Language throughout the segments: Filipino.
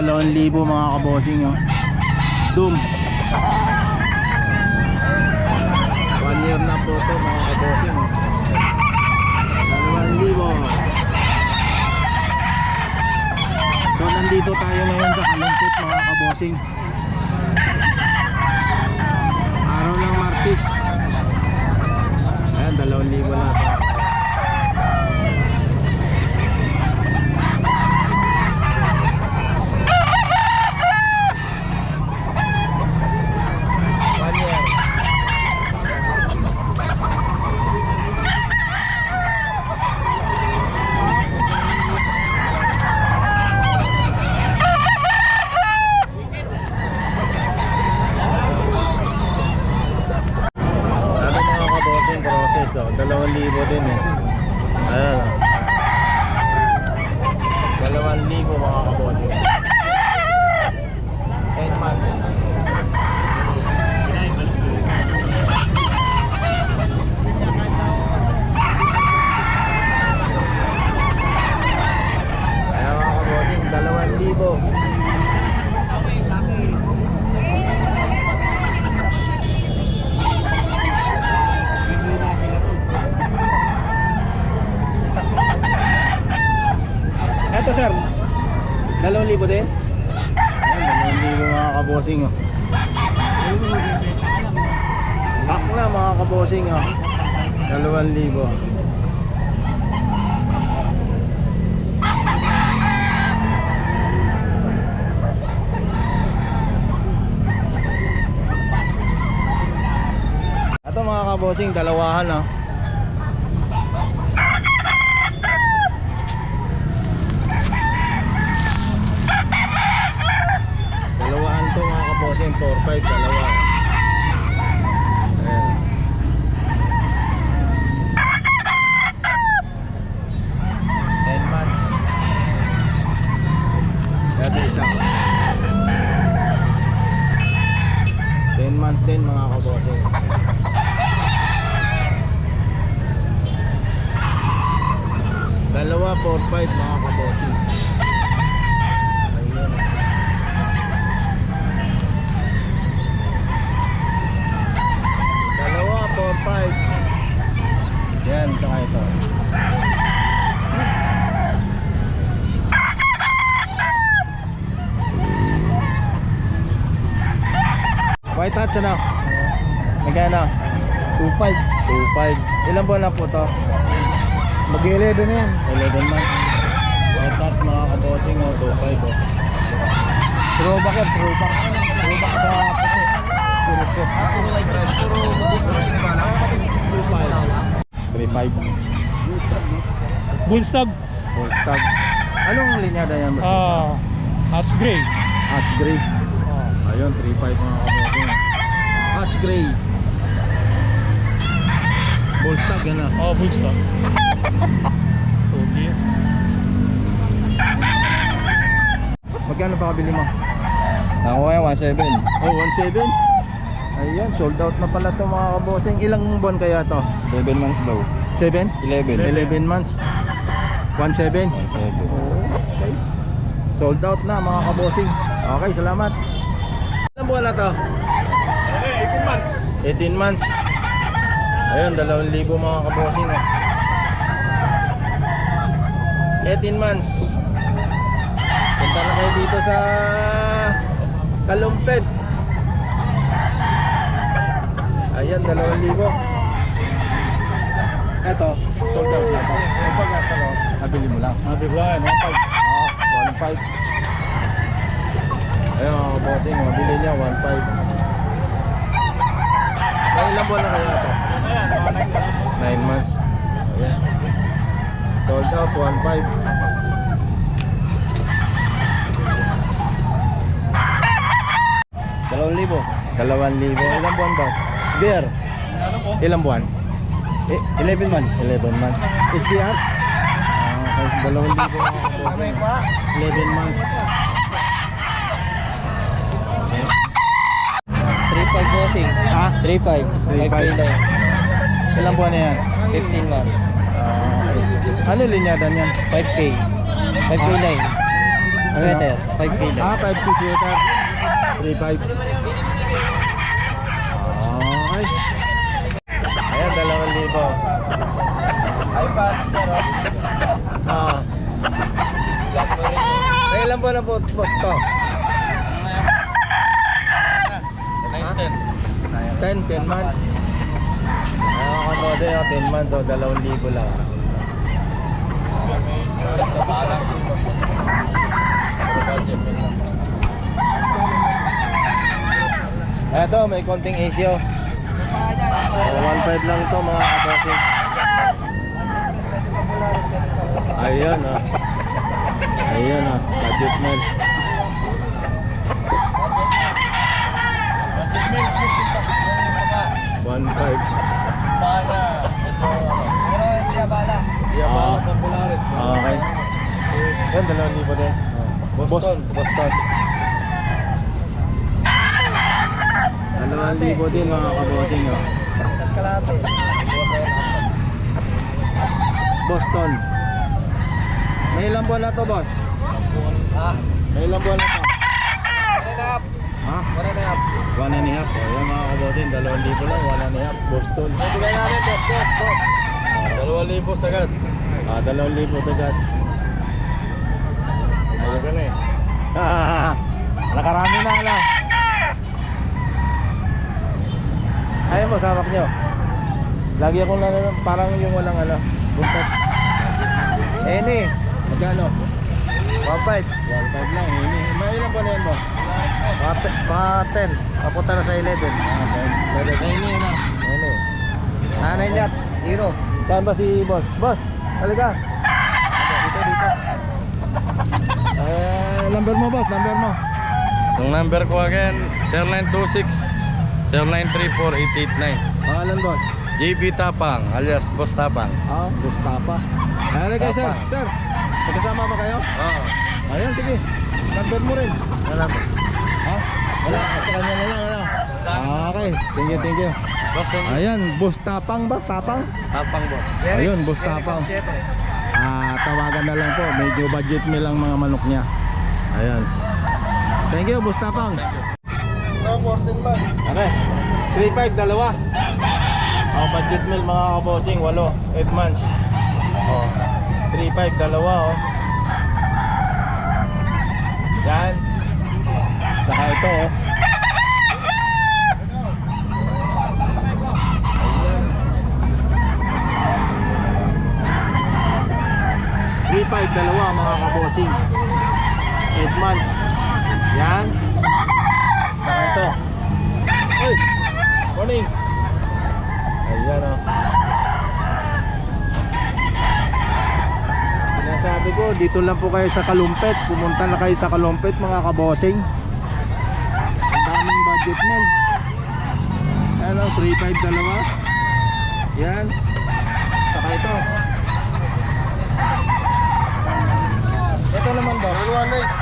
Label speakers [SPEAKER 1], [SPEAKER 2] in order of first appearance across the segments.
[SPEAKER 1] 2,000 mga kabossing, oh. Doom. 1 year na po ito mga kabossing, oh. 2,000. So nandito tayo ngayon sa Kalumpit mga kabossing. Araw ng Martes. Ayan, 2,000 na ito. So, 2,000 din eh. Ayan. 2,000 mga kabote. 10 months. Ayan mga kabote, 2,000. Ito sir, 2,000 din? Ayan, 2,000 mga kabossing, oh. Pack na mga kabossing, oh. 2,000. Ito mga kabossing, dalawahan, oh. Dalawaan to mga kabossing, 4-5, dalawa. Ayan. 10 months. Ito isa. 10 months din mga kabossing. Dalawa, 4-5 mga kabossing. Ayun. Dalawa, 4-5. Yan, saka ito. White hats ano? Magkano? 2.5. 2.5. Ilan buwan na po to?
[SPEAKER 2] Mag-11 na yan.
[SPEAKER 1] 11 months. White hats mga kabossing, oh, 2.5, oh.
[SPEAKER 2] Throwback yan, throwback. Throwback sa puti. Puro set.
[SPEAKER 3] Puro white dress, puro sige ba lang?
[SPEAKER 1] 3.5.
[SPEAKER 2] Bullstag.
[SPEAKER 1] Full stag. Anong linyada yan?
[SPEAKER 2] Hats gray.
[SPEAKER 1] Hatch gray. Ayun, 3.5 mga kabossing. Hatch gray. Full stag yan ah.
[SPEAKER 2] Bullstag. Okay.
[SPEAKER 1] Magkano pa kabili mo?
[SPEAKER 3] Ako kaya 1.7.
[SPEAKER 1] Oh, 1.7. Ayun, sold out na pala to mga kabossing. Ilang buwan kaya to?
[SPEAKER 3] 7 months daw.
[SPEAKER 1] 7?
[SPEAKER 3] 11.
[SPEAKER 1] 11 months. 1.7.
[SPEAKER 3] 1.7.
[SPEAKER 1] Okay. Sold out na mga kabossing. Okay, salamat. Ilang buwan na to?
[SPEAKER 3] 18 months.
[SPEAKER 1] 18 months. Ayun, 2,000 mga kabossing, oh. 18 months. Punta na kayo dito sa Kalumpit. Ayan, 2,000. Eto, sold out na to. Kapag ito, no, nabili mo lang.
[SPEAKER 2] Nabigla yan.
[SPEAKER 1] 1.5. Ayun mga kabossing, mabili niya 1.5. May ilang buwan na kaya ito? 9 months. Ayan. Sold out 1.5.
[SPEAKER 3] Libo.
[SPEAKER 1] 2,000. Ilang buwan ba?
[SPEAKER 3] Beer.
[SPEAKER 1] Ilang buwan?
[SPEAKER 3] 11 months.
[SPEAKER 1] 11 months. SDR? Okay, 2,000 mga kabossing. 11 months.
[SPEAKER 2] 3.5 bossing.
[SPEAKER 1] Ha?
[SPEAKER 2] 3.5.
[SPEAKER 1] 3.5. Ilang buwan na yan?
[SPEAKER 2] 15 months.
[SPEAKER 1] Ano linyada niyan?
[SPEAKER 2] 5K. 5K9. Sweater, 5K lang.
[SPEAKER 1] Ah, 5K sweater. 3.5. Okay. Ayan, 2,000.
[SPEAKER 2] Ay pa, sir.
[SPEAKER 1] Ah. Kailan po na po to? 10 months. Ano ka mo din, 10 months o 2,000 lang. Eto, may konting issue. So, 1.5 lang to mga kabossing. Ayun ah. Ayun ah, budget man.
[SPEAKER 2] Budget mail,
[SPEAKER 1] 1.5.
[SPEAKER 2] Bala. Pero hindi bala.
[SPEAKER 1] Ah.
[SPEAKER 2] Popularit.
[SPEAKER 1] Okay. Yan, 2,000 din.
[SPEAKER 2] Boston.
[SPEAKER 1] Boston. 2,000 din mga kabossing oh.
[SPEAKER 2] Kalate.
[SPEAKER 1] Boston. May ilang buwan na to, boss?
[SPEAKER 2] Ah,
[SPEAKER 1] May ilang buwan na to?
[SPEAKER 2] 1.5.
[SPEAKER 1] Ha?
[SPEAKER 2] 1.5.
[SPEAKER 1] 1.5. O yan mga kabossing, 2,000 lang, 1.5. Boston.
[SPEAKER 2] Bigay namin, boss. 2,000 sagad.
[SPEAKER 1] Ah, 2,000 agad. Ayun ka na eh. Nakarami na ala. Ayun mo, samak nyo. Lagi akong nanonood, parang yung walang ano. Buntot.
[SPEAKER 2] Eni,
[SPEAKER 1] Magkano?
[SPEAKER 2] 1.5.
[SPEAKER 1] 1.5 lang. May ilan pa na yan mo?
[SPEAKER 2] Pa 10. Papunta na sa 11.
[SPEAKER 1] Ah, pwede. Ini na.
[SPEAKER 2] Eni. Nanay niya, Hero.
[SPEAKER 1] Saan ba si boss? Boss, halika. Dito. Number mo boss, number mo.
[SPEAKER 3] Ang number ko again, 0926-0934-889.
[SPEAKER 1] Pangalan boss?
[SPEAKER 3] JB Tapang, alias Boss Tapang.
[SPEAKER 1] Ah, Gustapa. Ano kayo sir?
[SPEAKER 3] Tapang.
[SPEAKER 1] Sir, magkasama ba kayo?
[SPEAKER 3] Oo.
[SPEAKER 1] Ayan, sige. Number mo rin.
[SPEAKER 2] Alam mo.
[SPEAKER 1] Ha? Wala, sa kanya na lang. Ano? Okay, thank you.
[SPEAKER 3] Boss,
[SPEAKER 1] Ayan, Boss Tapang ba? Tapang?
[SPEAKER 3] Tapang boss.
[SPEAKER 1] Ayun, boss tapang. Tawagan na lang po. Medyo budget meal lang mga manok niya. Ayan. Thank you, Boss Tapang.
[SPEAKER 2] No, 14 man.
[SPEAKER 1] Okay. 3.5, dalawa. Budget meal mga kabossing, 8 months. 3.5, dalawa Yan. Saka ito Ayan. 3.5, dalawa mga kabossing. 8 months. Yan. Saka ito. Uy! Morning! Ayan Sinasabi ko, dito lang po kayo sa Kalumpet. Pumunta na kayo sa Kalumpet mga kabossing. Ang daming budget meal. Ano, 3.5 dalawa. Yan. Saka ito. Ito naman ba? 1.8.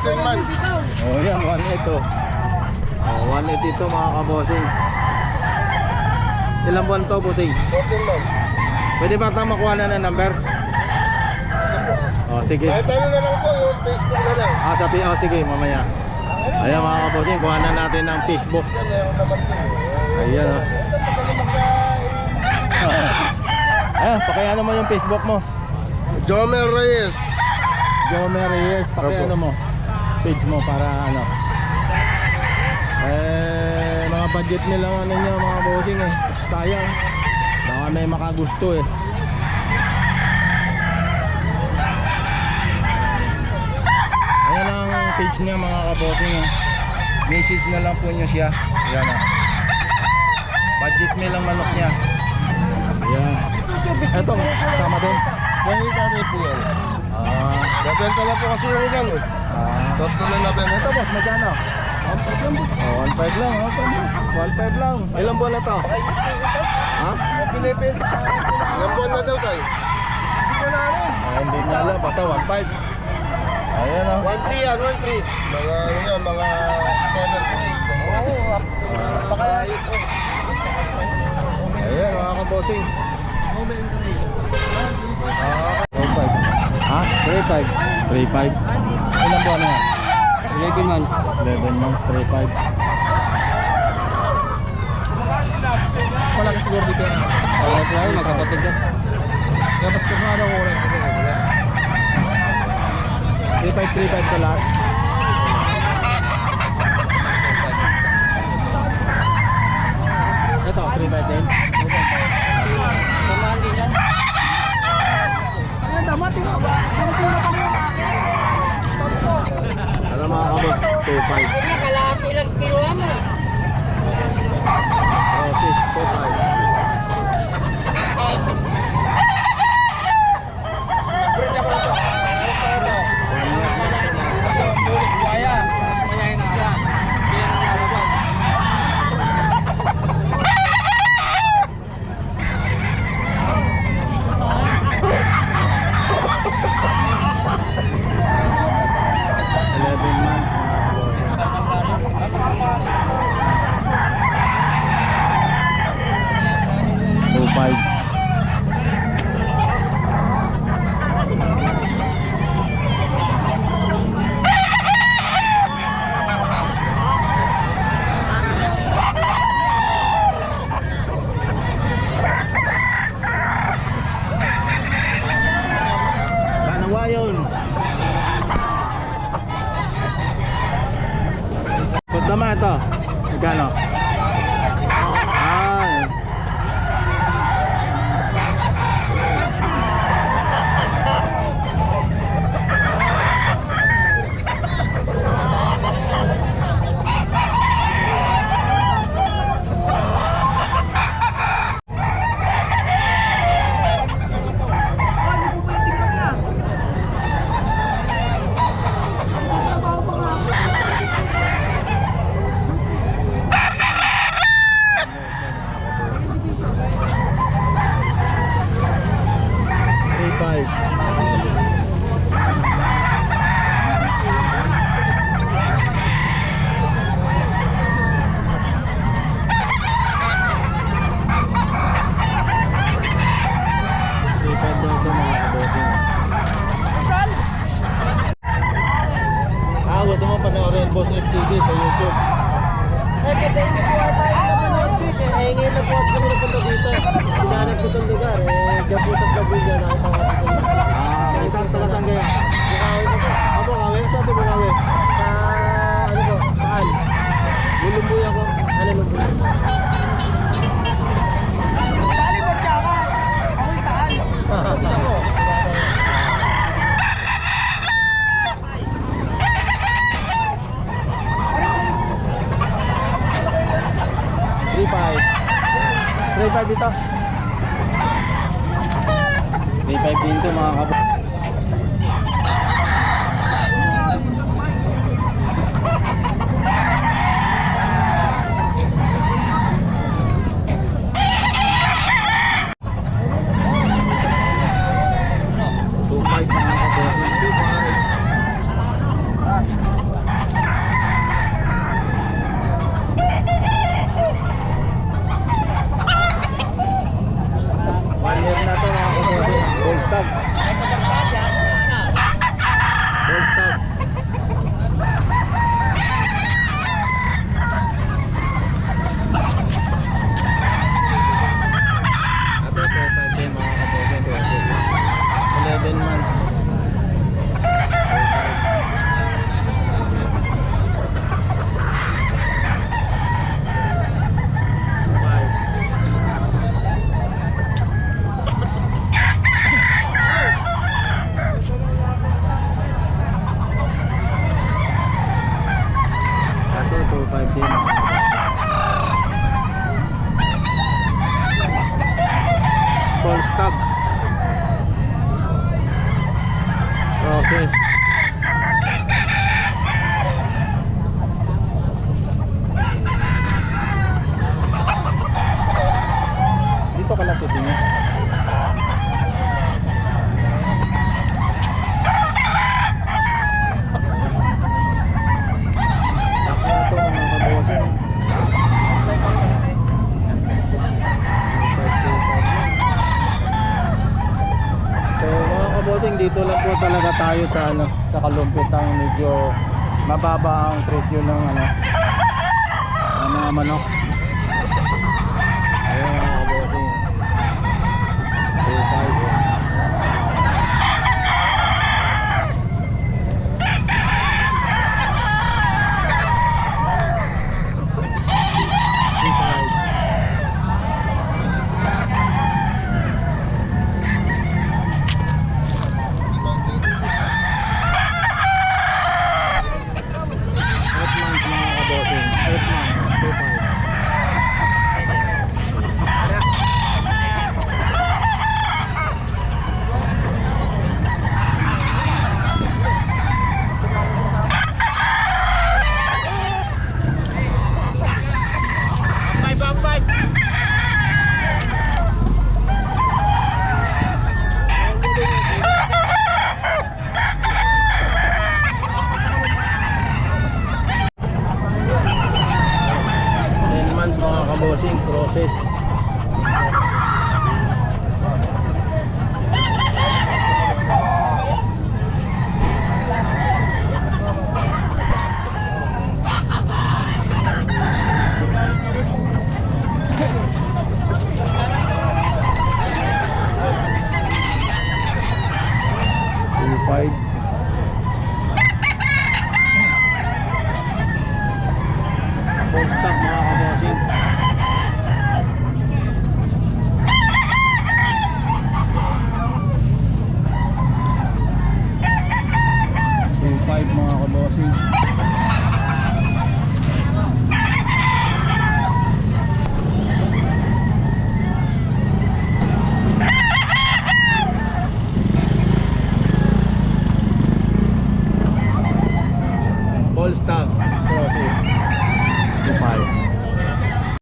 [SPEAKER 2] 10 months.
[SPEAKER 1] Oh yan, 1.8 to. 1.8 ito mga kabossing. Ilang buwan to, bossing?
[SPEAKER 2] 14 months.
[SPEAKER 1] Pwede ba tayo makuha na ng number? Sige.
[SPEAKER 2] Kahit ano na lang po, yung Facebook na lang.
[SPEAKER 1] Sige, mamaya. Ayan mga kabossing, kuha na natin ng Facebook.
[SPEAKER 2] Yan, meron naman po.
[SPEAKER 1] Ayan pakiano mo yung Facebook mo.
[SPEAKER 2] Jomer Reyes.
[SPEAKER 1] Jomer Reyes, pakiano mo page mo para ano. Mga budget nila ano nyo mga bossing sayang. Baka may makagusto Ayan ang page niya mga kabossing Message na lang po nyo siya. Ayan budget nilang manok niya. Ayan. Eto, sama din.
[SPEAKER 2] Yung tatay po yan. Nabenta lang po kasi yung ilan. Tatlo na nabenta.
[SPEAKER 1] Ito boss, magkano? 1.5 lang. 1.5 lang. Ilang buwan na to? Ha?
[SPEAKER 2] Pinipenta. Ilang buwan na daw tayo? Hindi ko na rin.
[SPEAKER 1] Hindi na alam. Basta 1.5. Ayan
[SPEAKER 2] 1.3 yan, 1.3. Mga ano yan, mga 7 to 8. Oo, baka
[SPEAKER 1] Ayan mga kabossing. 1.5. Ha? 3.5
[SPEAKER 3] 3.5.
[SPEAKER 1] 3.5.
[SPEAKER 3] Ilang buwan na yan? 11 months.
[SPEAKER 1] 11 months, 3.5.
[SPEAKER 2] Wala ka siguro dito.
[SPEAKER 3] Okay po ay magkapatid yan.
[SPEAKER 2] Kaya mas kung ano ko rin.
[SPEAKER 1] 3.5 sa lahat. Ito, 3.5 din.
[SPEAKER 3] Samahan din yan.
[SPEAKER 2] Ano damat yung ba? Samsura pa yung akin. Sampo.
[SPEAKER 1] Ano mga kaboss? 2.5.
[SPEAKER 4] Kalahati lang kinuha mo.
[SPEAKER 1] Oh, fish, 2.5.
[SPEAKER 2] Kaya. Mas mayahin na. Kaya na nalabas.
[SPEAKER 1] Sana wayon. Put naman ito. Magkano? Ah. Gusto mo panoorin Boss FTV sa YouTube.
[SPEAKER 4] Kasi hindi po tayo napanood dito. Ngayon na po kami napunta dito. Hinanap ko itong lugar. Diyan po sa Gabriel na nakita ko sa
[SPEAKER 1] Saan taga saan kayo?
[SPEAKER 4] Bukawi ko po.
[SPEAKER 1] Ako, Bukawi. Saan ito Bukawi?
[SPEAKER 4] Sa ano po? Saan?
[SPEAKER 1] Lulumboy ako.
[SPEAKER 4] Ano nung po?
[SPEAKER 2] Taali ba tsaka? Ako'y taal.
[SPEAKER 4] Kita ko.
[SPEAKER 1] 3.5 dito. 3.5 din ito mga kaboss. Full stop. Process. Dito ka lang titingin. bossing, dito lang po talaga tayo sa ano, sa kalumpit ang medyo mababa ang presyo ng ano, ng mga manok. Ayun mga bossing. 2.5. Mga kabosing process. Full stock mga kabosing. Mga kabosing. Full stock process. 2.5.